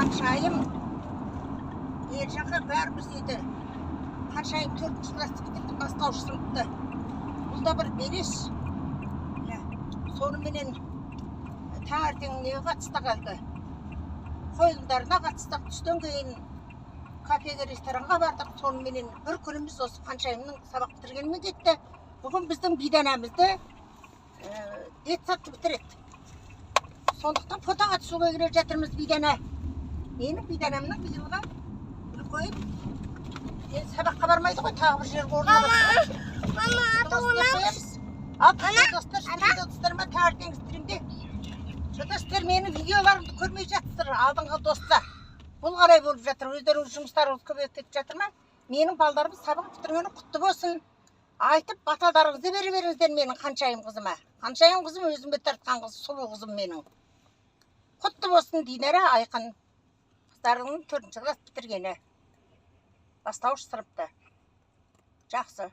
Қаншайым ел жаққа бәріміз еді. Қаншайым 4-ші класты бітірді, бастауыш сыныпты. Бұл да бір белес. Соныменен таңертең неге қатыстық әлгі? Қойылымдарына қатыстық. Түстен кейін кафеге, ресторанға бардық. Соныменен бір күніміз осы Қаншайымның сабақ бітіргенімен кетті. Бүгін біздің биданамызды детсадты бітіреді. Сондықтан фотоға түсуге келе жатырмыз бидана. Менің биданамның биылға бір қойып, сабаққа бармайды ғой, тағы бір жерге орналасып. Мама, достарыма таңертең стримде. Достар, менің видеоларымды көрмей жатсыздар, алдыңғы достар. Бұл қалай болып жатыр, өздеріңіз жұмыстарыңыз көбейіп кетіп жатыр ма? Менің балдарымыз сабақ бітіргені құтты болсын. Айтып, баталдарыңызды бере беріңіздер менің Қаншайым қызыма. Қаншайым қызым өзіме тартқан қыз, сұлу қызым менің. Құтты болсын Динара Айқын. Қыздарының 4-ші класс бітіргені. Бастауыш сыныпта. Жақсы.